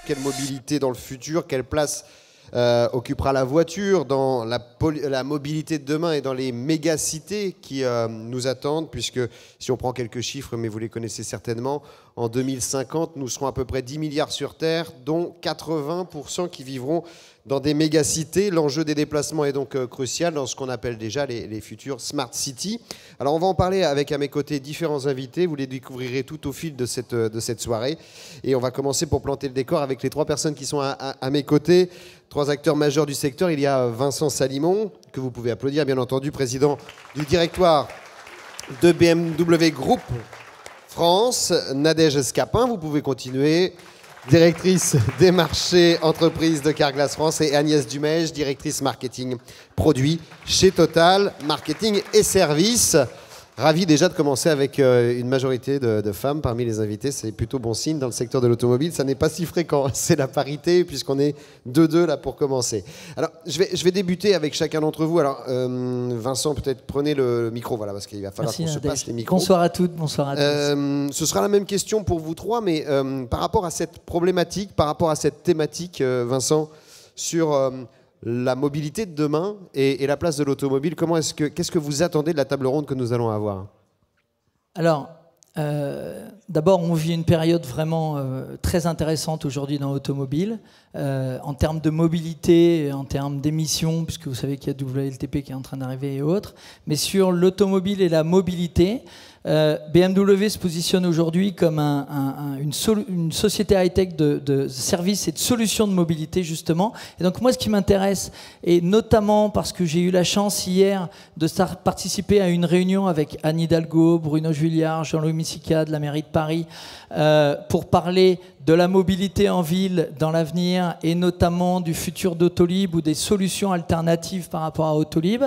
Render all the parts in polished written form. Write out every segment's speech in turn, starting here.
quelle mobilité dans le futur, quelle place occupera la voiture dans la mobilité de demain et dans les méga-cités qui nous attendent, puisque si on prend quelques chiffres, mais vous les connaissez certainement, en 2050, nous serons à peu près 10 milliards sur Terre, dont 80% qui vivront dans des méga-cités. L'enjeu des déplacements est donc crucial dans ce qu'on appelle déjà les futures Smart Cities. Alors on va en parler avec à mes côtés différents invités, vous les découvrirez tout au fil de cette soirée. Et on va commencer pour planter le décor avec les trois personnes qui sont à mes côtés. Trois acteurs majeurs du secteur. Il y a Vincent Salimon, que vous pouvez applaudir, bien entendu, président du directoire de BMW Group France. Nadège Scapin, vous pouvez continuer, directrice des marchés entreprises de Carglass France. Et Agnès Dumège, directrice marketing produit chez Total, marketing et services. Ravi déjà de commencer avec une majorité de femmes parmi les invités. C'est plutôt bon signe dans le secteur de l'automobile. Ça n'est pas si fréquent. C'est la parité puisqu'on est 2-2 là pour commencer. Alors, je vais débuter avec chacun d'entre vous. Alors, Vincent, peut-être prenez le micro, voilà, parce qu'il va falloir qu'on se passe les micros. Bonsoir à toutes, bonsoir à tous. Ce sera la même question pour vous trois, mais par rapport à cette problématique, par rapport à cette thématique, Vincent, sur la mobilité de demain et la place de l'automobile, qu'est-ce que vous attendez de la table ronde que nous allons avoir? Alors, d'abord, on vit une période vraiment très intéressante aujourd'hui dans l'automobile, en termes de mobilité, en termes d'émissions, puisque vous savez qu'il y a WLTP qui est en train d'arriver et autres. Mais sur l'automobile et la mobilité, BMW se positionne aujourd'hui comme une société high-tech de services et de solutions de mobilité, justement. Et donc moi, ce qui m'intéresse, et notamment parce que j'ai eu la chance hier de participer à une réunion avec Anne Hidalgo, Bruno Juliard, Jean-Louis Missica de la mairie de Paris, pour parler de la mobilité en ville dans l'avenir et notamment du futur d'Autolib ou des solutions alternatives par rapport à Autolib.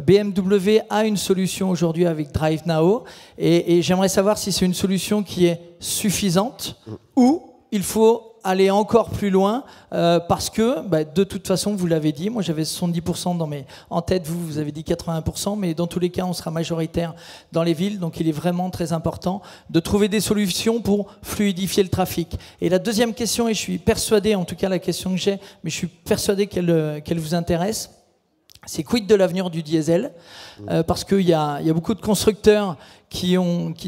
BMW a une solution aujourd'hui avec DriveNow et j'aimerais savoir si c'est une solution qui est suffisante ou il faut aller encore plus loin parce que, de toute façon, vous l'avez dit, moi j'avais 70% en tête, vous avez dit 80%, mais dans tous les cas, on sera majoritaire dans les villes, donc il est vraiment très important de trouver des solutions pour fluidifier le trafic. Et la deuxième question, et je suis persuadé, en tout cas la question que j'ai, mais je suis persuadé qu'elle vous intéresse, c'est quid de l'avenir du diesel, parce qu'il y a beaucoup de constructeurs qui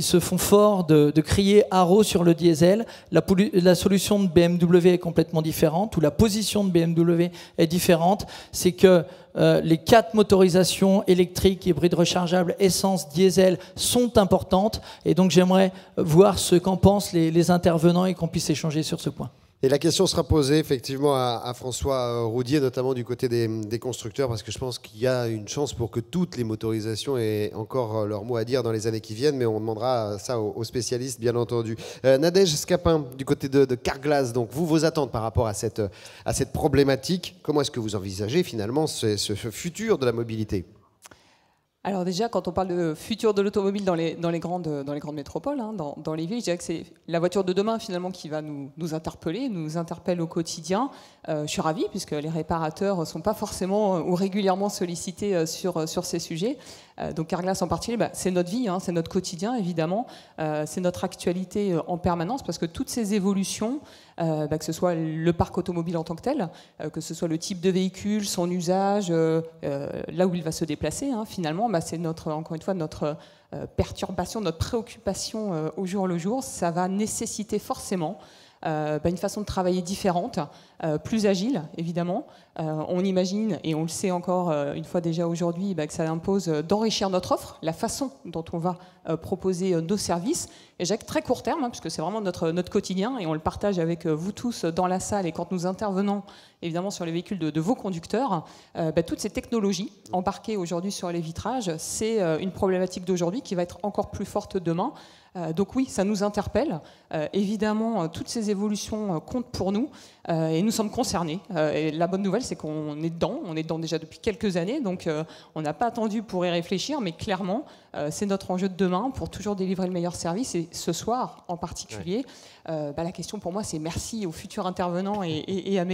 se font fort de crier haro sur le diesel. La solution de BMW est complètement différente, ou la position de BMW est différente. C'est que les 4 motorisations électriques, hybrides rechargeables, essence, diesel sont importantes. Et donc j'aimerais voir ce qu'en pensent les intervenants et qu'on puisse échanger sur ce point. Et la question sera posée effectivement à François Roudier, notamment du côté des constructeurs, parce que je pense qu'il y a une chance pour que toutes les motorisations aient encore leur mot à dire dans les années qui viennent, mais on demandera ça aux spécialistes, bien entendu. Nadège Scapin, du côté de Carglass, donc vos attentes par rapport à cette problématique, comment est-ce que vous envisagez finalement ce futur de la mobilité ? Alors déjà, quand on parle de futur de l'automobile dans les grandes métropoles, dans les villes, je dirais que c'est la voiture de demain finalement qui va nous interpeller, nous interpelle au quotidien. Je suis ravie puisque les réparateurs ne sont pas forcément ou régulièrement sollicités sur ces sujets. Donc Carglass en particulier, c'est notre vie, c'est notre quotidien évidemment, c'est notre actualité en permanence parce que toutes ces évolutions, que ce soit le parc automobile en tant que tel, que ce soit le type de véhicule, son usage, là où il va se déplacer, finalement, c'est encore une fois notre perturbation, notre préoccupation au jour le jour. Ça va nécessiter forcément une façon de travailler différente, plus agile évidemment. On imagine, et on le sait encore une fois déjà aujourd'hui, que ça impose d'enrichir notre offre, la façon dont on va proposer nos services. Et j'ai très court terme, puisque c'est vraiment notre quotidien, et on le partage avec vous tous dans la salle, et quand nous intervenons évidemment sur les véhicules de vos conducteurs, toutes ces technologies embarquées aujourd'hui sur les vitrages, c'est une problématique d'aujourd'hui qui va être encore plus forte demain. Donc oui, ça nous interpelle. Évidemment, toutes ces évolutions comptent pour nous et nous sommes concernés. Et la bonne nouvelle, c'est qu'on est dedans déjà depuis quelques années, donc on n'a pas attendu pour y réfléchir, mais clairement, c'est notre enjeu de demain pour toujours délivrer le meilleur service. Et ce soir, en particulier, la question pour moi, c'est merci aux futurs intervenants et à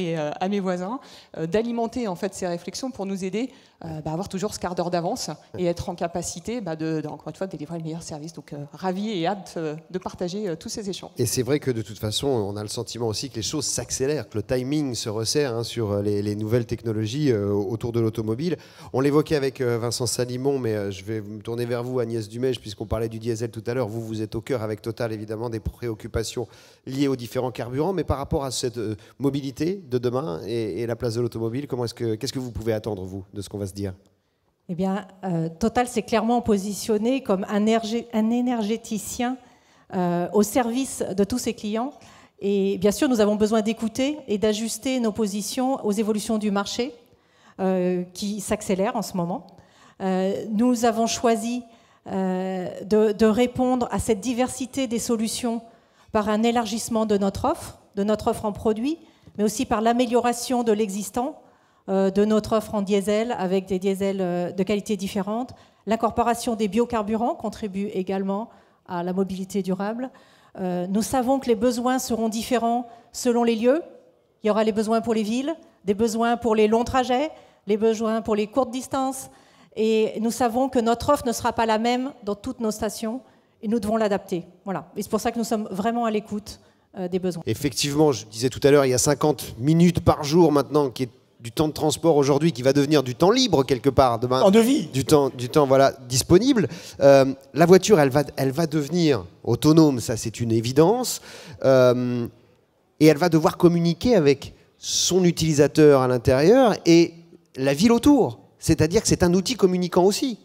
mes voisins d'alimenter en fait ces réflexions pour nous aider à avoir toujours ce quart d'heure d'avance et être en capacité encore une fois, de délivrer le meilleur service. Donc, ravi et hâte de partager tous ces échanges. Et c'est vrai que de toute façon, on a le sentiment aussi que les choses s'accélèrent, que le timing se resserre sur les nouvelles technologies autour de l'automobile. On l'évoquait avec Vincent Salimon, mais je vais me tourner vers vous, Agnès Dumège, puisqu'on parlait du diesel tout à l'heure. Vous êtes au cœur avec Total, évidemment, des préoccupations liées aux différents carburants. Mais par rapport à cette mobilité de demain et la place de l'automobile, qu'est-ce que vous pouvez attendre, vous, de ce qu'on va se dire ? Eh bien, Total s'est clairement positionné comme un énergéticien au service de tous ses clients. Et bien sûr, nous avons besoin d'écouter et d'ajuster nos positions aux évolutions du marché qui s'accélèrent en ce moment. Nous avons choisi de répondre à cette diversité des solutions par un élargissement de notre offre en produits, mais aussi par l'amélioration de l'existant, de notre offre en diesel avec des diesels de qualité différente. L'incorporation des biocarburants contribue également à la mobilité durable. Nous savons que les besoins seront différents selon les lieux. Il y aura les besoins pour les villes, des besoins pour les longs trajets, les besoins pour les courtes distances. Et nous savons que notre offre ne sera pas la même dans toutes nos stations et nous devons l'adapter. Voilà. Et c'est pour ça que nous sommes vraiment à l'écoute des besoins. Effectivement, je disais tout à l'heure, il y a 50 minutes par jour maintenant qui est du temps de transport aujourd'hui qui va devenir du temps libre quelque part demain. En devis. Du temps voilà, disponible. La voiture, elle va devenir autonome, ça c'est une évidence. Et elle va devoir communiquer avec son utilisateur à l'intérieur et la ville autour. C'est-à-dire que c'est un outil communicant aussi.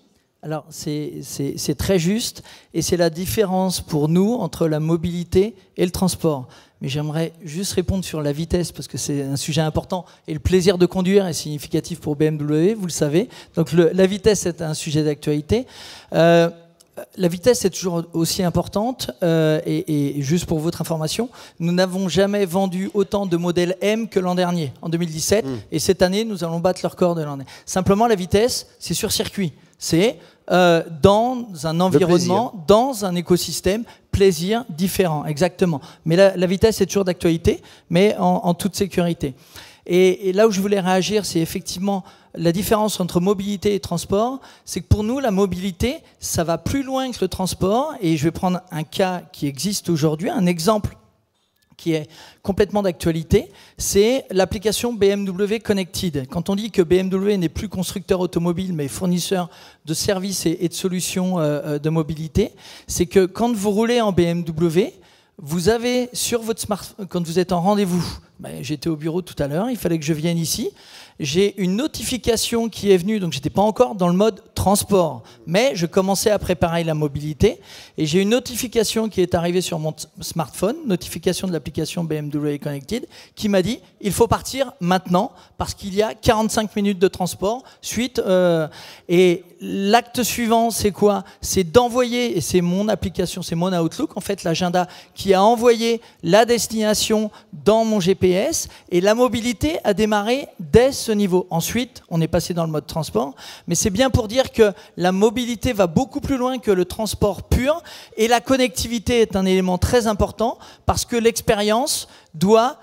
Alors, c'est très juste, et c'est la différence pour nous entre la mobilité et le transport. Mais j'aimerais juste répondre sur la vitesse, parce que c'est un sujet important, et le plaisir de conduire est significatif pour BMW, vous le savez. Donc la vitesse est un sujet d'actualité. La vitesse est toujours aussi importante, et juste pour votre information, nous n'avons jamais vendu autant de modèles M que l'an dernier, en 2017, et cette année, nous allons battre le record de l'année. Simplement, la vitesse, c'est sur circuit. C'est dans un environnement, dans un écosystème, plaisir différent, exactement. Mais la vitesse est toujours d'actualité, mais en toute sécurité. Et là où je voulais réagir, c'est effectivement la différence entre mobilité et transport. C'est que pour nous, la mobilité, ça va plus loin que le transport. Et je vais prendre un cas qui existe aujourd'hui, un exemple qui est complètement d'actualité, c'est l'application BMW Connected. Quand on dit que BMW n'est plus constructeur automobile, mais fournisseur de services et de solutions de mobilité, c'est que quand vous roulez en BMW, vous avez sur votre smartphone, quand vous êtes en rendez-vous, j'étais au bureau tout à l'heure, il fallait que je vienne ici, j'ai une notification qui est venue, donc je n'étais pas encore dans le mode transport, mais je commençais à préparer la mobilité, et j'ai une notification qui est arrivée sur mon smartphone, notification de l'application BMW Connected, qui m'a dit il faut partir maintenant, parce qu'il y a 45 minutes de transport, suite, et l'acte suivant, c'est quoi? C'est d'envoyer, et c'est mon application, c'est mon Outlook, en fait, l'agenda, qui a envoyé la destination dans mon GPS, et la mobilité a démarré dès ce niveau. Ensuite, on est passé dans le mode transport, mais c'est bien pour dire que la mobilité va beaucoup plus loin que le transport pur, et la connectivité est un élément très important, parce que l'expérience doit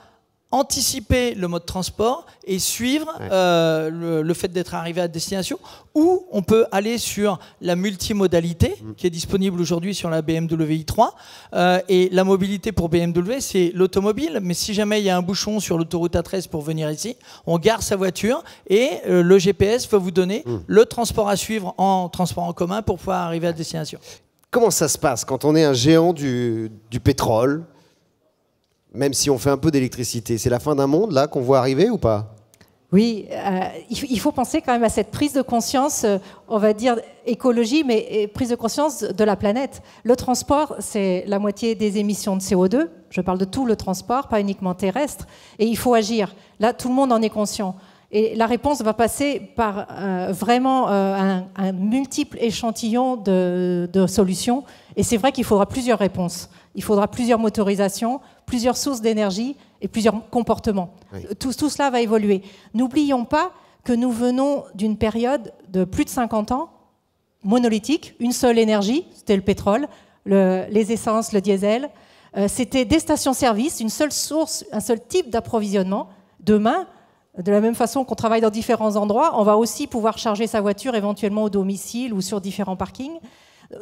anticiper le mode transport et suivre le fait d'être arrivé à destination, ou on peut aller sur la multimodalité qui est disponible aujourd'hui sur la BMW i3, et la mobilité pour BMW c'est l'automobile, mais si jamais il y a un bouchon sur l'autoroute A13 pour venir ici, on gare sa voiture et le GPS va vous donner le transport à suivre en transport en commun pour pouvoir arriver à destination. Comment ça se passe quand on est un géant du pétrole? Même si on fait un peu d'électricité, c'est la fin d'un monde là qu'on voit arriver ou pas? Oui, il faut penser quand même à cette prise de conscience, on va dire écologie, mais prise de conscience de la planète. Le transport, c'est la moitié des émissions de CO2. Je parle de tout le transport, pas uniquement terrestre. Et il faut agir. Là, tout le monde en est conscient. Et la réponse va passer par vraiment un multiple échantillon de solutions. Et c'est vrai qu'il faudra plusieurs réponses. Il faudra plusieurs motorisations, plusieurs sources d'énergie et plusieurs comportements. Oui. Tout cela va évoluer. N'oublions pas que nous venons d'une période de plus de 50 ans monolithique, une seule énergie, c'était le pétrole, les essences, le diesel. C'était des stations-service, une seule source, un seul type d'approvisionnement. Demain, de la même façon qu'on travaille dans différents endroits, on va aussi pouvoir charger sa voiture éventuellement au domicile ou sur différents parkings.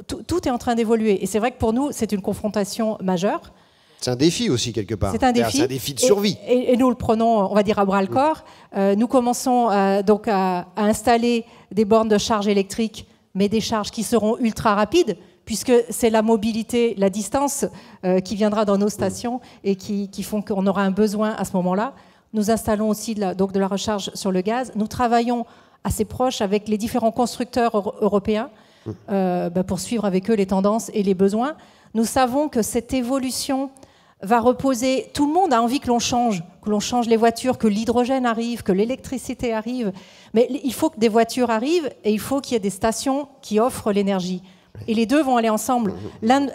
Tout est en train d'évoluer. Et c'est vrai que pour nous, c'est une confrontation majeure. C'est un défi aussi, quelque part. C'est un défi. C'est un défi de survie. Et nous le prenons, on va dire, à bras-le-corps. Nous commençons donc à installer des bornes de charge électrique, mais des charges qui seront ultra rapides, puisque c'est la mobilité, la distance qui viendra dans nos stations et qui font qu'on aura un besoin à ce moment-là. Nous installons aussi donc de la recharge sur le gaz. Nous travaillons assez proche avec les différents constructeurs européens pour suivre avec eux les tendances et les besoins. Nous savons que cette évolution va reposer... Tout le monde a envie que l'on change les voitures, que l'hydrogène arrive, que l'électricité arrive. Mais il faut que des voitures arrivent et il faut qu'il y ait des stations qui offrent l'énergie. Et les deux vont aller ensemble. L'un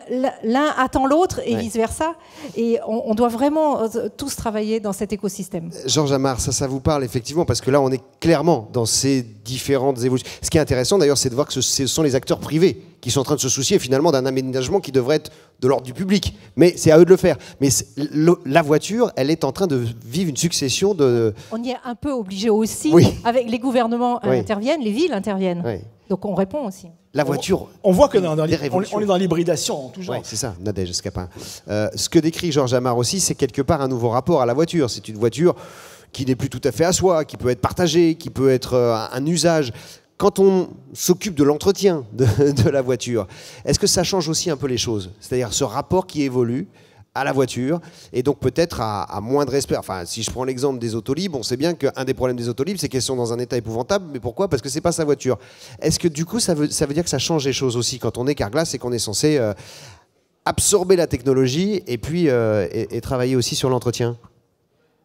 attend l'autre et vice-versa. Et on doit vraiment tous travailler dans cet écosystème. Georges Amar, ça vous parle effectivement, parce que là, on est clairement dans ces différentes évolutions. Ce qui est intéressant d'ailleurs, c'est de voir que ce sont les acteurs privés qui sont en train de se soucier finalement d'un aménagement qui devrait être de l'ordre du public. Mais c'est à eux de le faire. Mais la voiture, elle est en train de vivre une succession de... On y est un peu obligé aussi. Avec les gouvernements interviennent, les villes interviennent. Donc on répond aussi. La voiture... On voit qu'on est dans l'hybridation, toujours. Oui, c'est ça, Nadège Scapin. Ce que décrit Georges Amar aussi, c'est quelque part un nouveau rapport à la voiture. C'est une voiture qui n'est plus tout à fait à soi, qui peut être partagée, qui peut être un usage. Quand on s'occupe de l'entretien de la voiture, est-ce que ça change aussi un peu les choses? C'est-à-dire ce rapport qui évolue à la voiture, et donc peut-être à moins de respect. Enfin, si je prends l'exemple des Autolib, on sait bien qu'un des problèmes des Autolib, c'est qu'elles sont dans un état épouvantable. Mais pourquoi? Parce que c'est pas sa voiture. Est-ce que du coup, ça veut dire que ça change les choses aussi quand on est Carglass et qu'on est censé absorber la technologie et puis et travailler aussi sur l'entretien?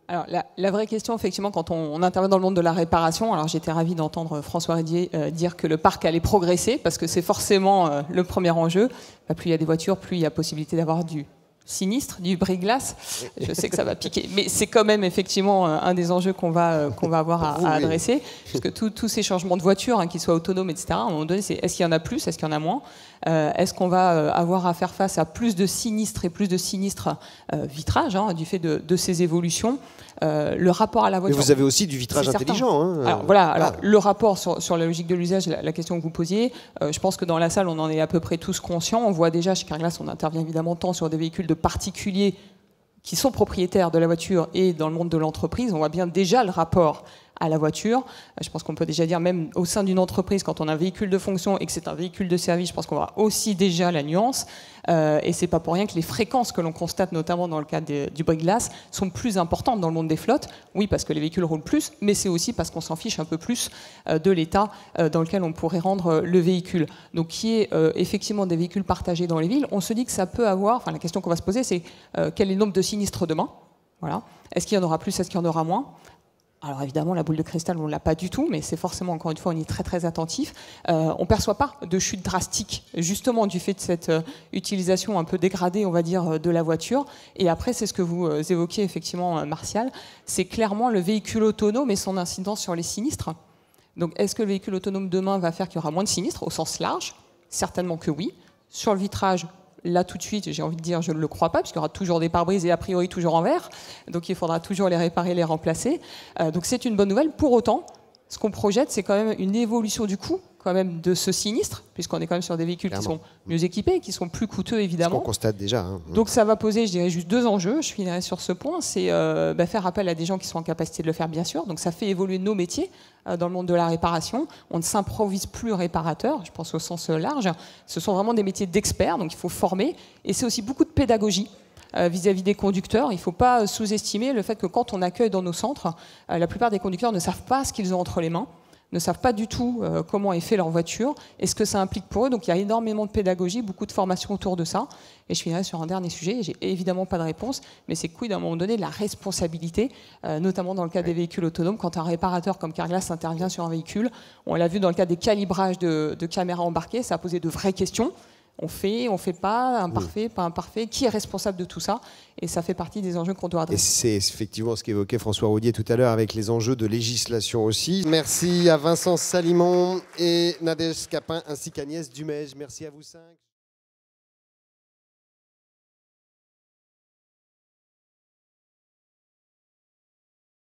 Alors, la vraie question, effectivement, quand on intervient dans le monde de la réparation, alors j'étais ravie d'entendre François Rédier dire que le parc allait progresser, parce que c'est forcément le premier enjeu. Plus il y a des voitures, plus il y a possibilité d'avoir du sinistre, du bris-glace. Je sais que ça va piquer, mais c'est quand même effectivement un des enjeux qu'on va avoir à adresser, puisque tous ces changements de voitures, qu'ils soient autonomes, etc., à un moment donné, c'est est-ce qu'il y en a plus, est-ce qu'il y en a moins, est-ce qu'on va avoir à faire face à plus de sinistres et plus de sinistres vitrages, du fait de ces évolutions. Le rapport à la voiture... Mais vous avez aussi du vitrage intelligent. Alors voilà, le rapport sur la logique de l'usage, la question que vous posiez, je pense que dans la salle, on en est à peu près tous conscients. On voit déjà chez Carglass, on intervient évidemment tant sur des véhicules de particuliers qui sont propriétaires de la voiture et dans le monde de l'entreprise. On voit bien déjà le rapport à la voiture. Je pense qu'on peut déjà dire, même au sein d'une entreprise, quand on a un véhicule de fonction et que c'est un véhicule de service, je pense qu'on voit aussi déjà la nuance. Et c'est pas pour rien que les fréquences que l'on constate, notamment dans le cas du bris-glace, sont plus importantes dans le monde des flottes. Oui, parce que les véhicules roulent plus, mais c'est aussi parce qu'on s'en fiche un peu plus de l'état dans lequel on pourrait rendre le véhicule. Donc, qui est effectivement des véhicules partagés dans les villes, on se dit que ça peut avoir... Enfin, la question qu'on va se poser, c'est quel est le nombre de sinistres demain? Voilà. Est-ce qu'il y en aura plus? Est-ce qu'il y en aura moins? Alors évidemment, la boule de cristal, on ne l'a pas du tout, mais c'est forcément, encore une fois, on y est très très attentif. On ne perçoit pas de chute drastique, justement du fait de cette utilisation un peu dégradée, on va dire, de la voiture. Et après, c'est ce que vous évoquiez effectivement, Martial, c'est clairement le véhicule autonome et son incidence sur les sinistres. Donc est-ce que le véhicule autonome demain va faire qu'il y aura moins de sinistres, au sens large? Certainement que oui. Sur le vitrage, là, tout de suite, j'ai envie de dire, je ne le crois pas, puisqu'il y aura toujours des pare-brises et a priori toujours en verre. Donc, il faudra toujours les réparer, les remplacer. Donc, c'est une bonne nouvelle. Pour autant, ce qu'on projette, c'est quand même une évolution du coût quand même de ce sinistre, puisqu'on est quand même sur des véhicules qui sont mieux équipés, qui sont plus coûteux, évidemment. Ce qu'on constate déjà. Donc, ça va poser, je dirais, juste deux enjeux. Je finirai sur ce point. C'est faire appel à des gens qui sont en capacité de le faire, bien sûr. Donc, ça fait évoluer nos métiers dans le monde de la réparation. On ne s'improvise plus réparateur, je pense au sens large. Ce sont vraiment des métiers d'experts, donc il faut former. Et c'est aussi beaucoup de pédagogie vis-à-vis des conducteurs. Il ne faut pas sous-estimer le fait que quand on accueille dans nos centres, la plupart des conducteurs ne savent pas ce qu'ils ont entre les mains, ne savent pas du tout comment est fait leur voiture et ce que ça implique pour eux. Donc il y a énormément de pédagogie, beaucoup de formation autour de ça. Et je finirai sur un dernier sujet, j'ai évidemment pas de réponse, mais c'est quid à un moment donné de la responsabilité, notamment dans le cas des véhicules autonomes. Quand un réparateur comme Carglass intervient sur un véhicule, on l'a vu dans le cas des calibrages de caméras embarquées, ça a posé de vraies questions. On fait pas, imparfait, pas imparfait. Qui est responsable de tout ça? Et ça fait partie des enjeux qu'on doit adresser. Et c'est effectivement ce qu'évoquait François Roudier tout à l'heure avec les enjeux de législation aussi. Merci à Vincent Salimon et Nadège Capin ainsi qu'Agnès Dumège. Merci à vous cinq.